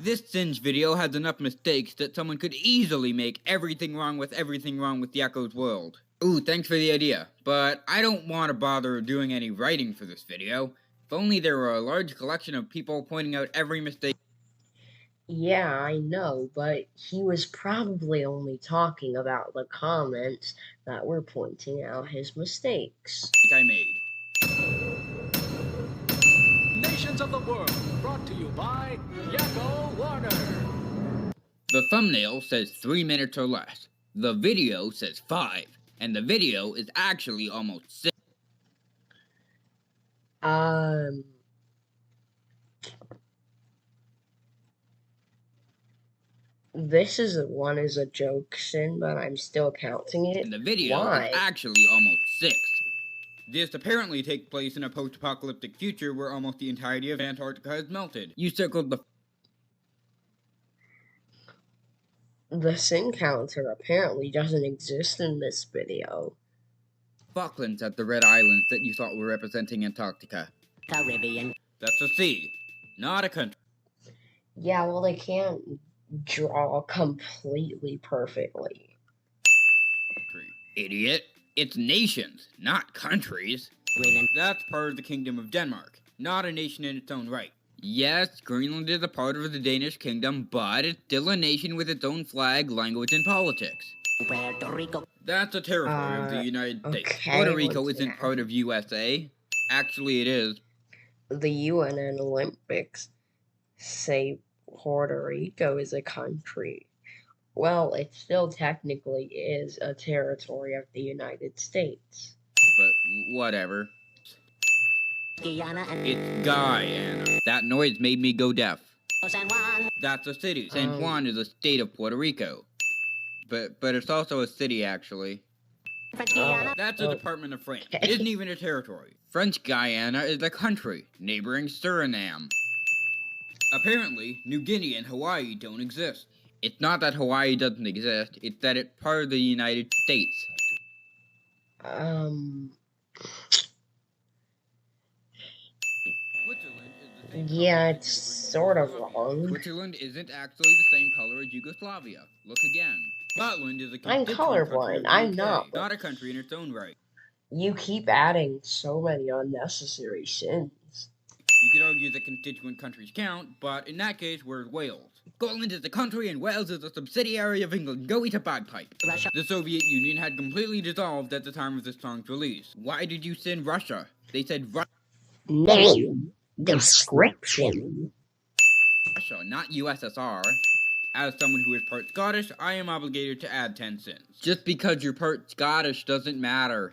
This Singe video has enough mistakes that someone could easily make everything wrong with Yakko's world. Ooh, thanks for the idea, but I don't want to bother doing any writing for this video. If only there were a large collection of people pointing out every mistake. Yeah, I know, but he was probably only talking about the comments that were pointing out his mistakes. I made. Nations of the World, brought to you by Yakko Warner. The thumbnail says 3 minutes or less. The video says 5, and the video is actually almost 6. This is a joke, Sin, but I'm still counting it. And the video Why? is actually almost 6. This apparently takes place in a post-apocalyptic future where almost the entirety of Antarctica has melted. You circled the sin counter apparently doesn't exist in this video. Falklands at the red islands that you thought were representing Antarctica. Caribbean. That's a sea, not a country. Yeah, well, they can't draw completely perfectly. Idiot. It's nations, not countries. Greenland. That's part of the Kingdom of Denmark, not a nation in its own right. Yes, Greenland is a part of the Danish kingdom, but it's still a nation with its own flag, language, and politics. Puerto Rico. That's a territory of the United States. Okay, Puerto Rico isn't part of USA. Actually, it is. The UN and Olympics say Puerto Rico is a country. Well, it still technically is a territory of the United States. But whatever. Guyana and It's Guyana. That noise made me go deaf. San Juan. That's a city. San Juan is a state of Puerto Rico. But it's also a city, actually. French Guiana. That's a department of France. It isn't even a territory. French Guyana is a country, neighboring Suriname. Apparently, New Guinea and Hawaii don't exist. It's not that Hawaii doesn't exist, it's that it's part of the United States. Yeah, it's sort of wrong. Switzerland isn't actually the same color as Yugoslavia. Look again. Scotland is a I'm colorblind. I'm not. Not a country in its own right. You keep adding so many unnecessary sins. You could argue that constituent countries count, but in that case, we're Wales. Scotland is a country and Wales is a subsidiary of England. Go eat a bagpipe. Russia. The Soviet Union had completely dissolved at the time of this song's release. Why did you send Russia? They said Name description. Russia, not USSR. As someone who is part Scottish, I am obligated to add 10 cents. Just because you're part Scottish doesn't matter.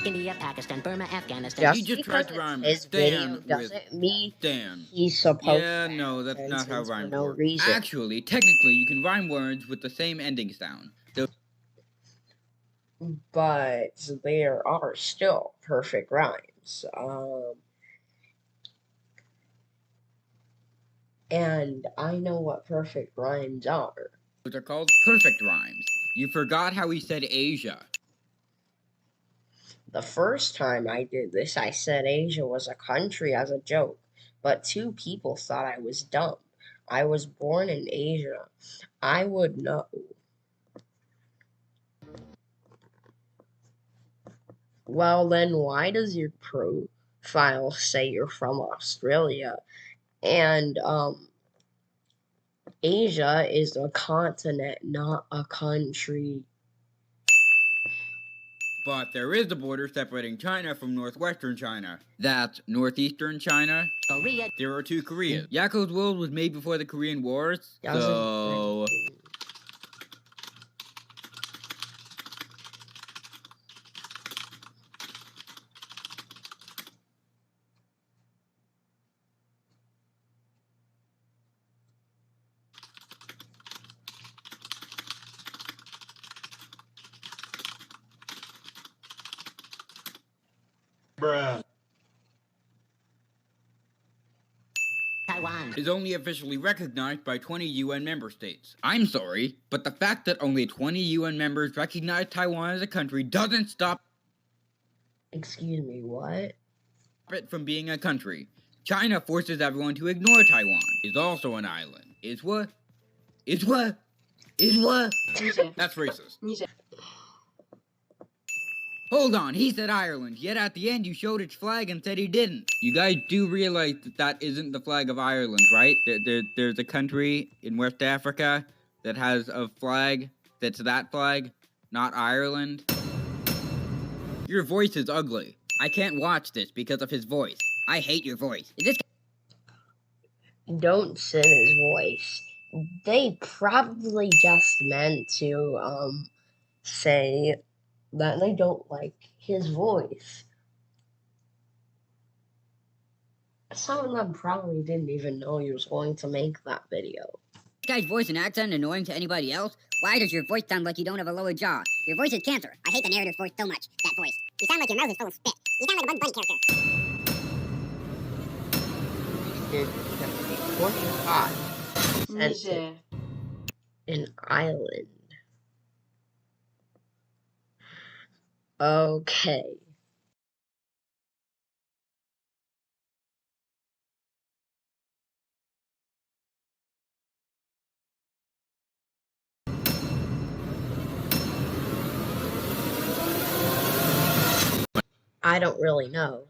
India, Pakistan, Burma, Afghanistan. You just tried to rhyme his Stan video doesn't mean Stan. he's supposed Yeah, to no, that's not how rhymes no work. reason. Actually, technically, you can rhyme words with the same ending sound. So but there are still perfect rhymes. And I know what perfect rhymes are. those are called perfect rhymes. You forgot how he said Asia. The first time I did this, I said Asia was a country as a joke, but 2 people thought I was dumb. I was born in Asia. I would know. Well, then why does your profile say you're from Australia? And, Asia is a continent, not a country. But there is a border separating China from northwestern China. That's northeastern China. Korea. There are 2 Koreas. Yakko's world was made before the Korean Wars, so... Bruh. Taiwan. is only officially recognized by 20 UN member states. I'm sorry, but the fact that only 20 UN members recognize Taiwan as a country doesn't stop Excuse me, what? it from being a country. China forces everyone to ignore Taiwan. It's also an island. Is what? Is what? Is what? Niže. That's racist. Niže. Hold on, he said Ireland, yet at the end you showed its flag and said he didn't. You guys do realize that that isn't the flag of Ireland, right? There's a country in West Africa that has a flag that's that flag, not Ireland. Your voice is ugly. I can't watch this because of his voice. I hate your voice. Is this Don't sin his voice. They probably just meant to say that they don't like his voice. Some of them probably didn't even know he was going to make that video. guy's voice and accent annoying to anybody else? Why does your voice sound like you don't have a lower jaw? Your voice is cancer. I hate the narrator's voice so much. That voice. You sound like your mouth is full of spit. You sound like a Bugs Bunny character. Did 25 Niže. in Ireland. Okay. I don't really know.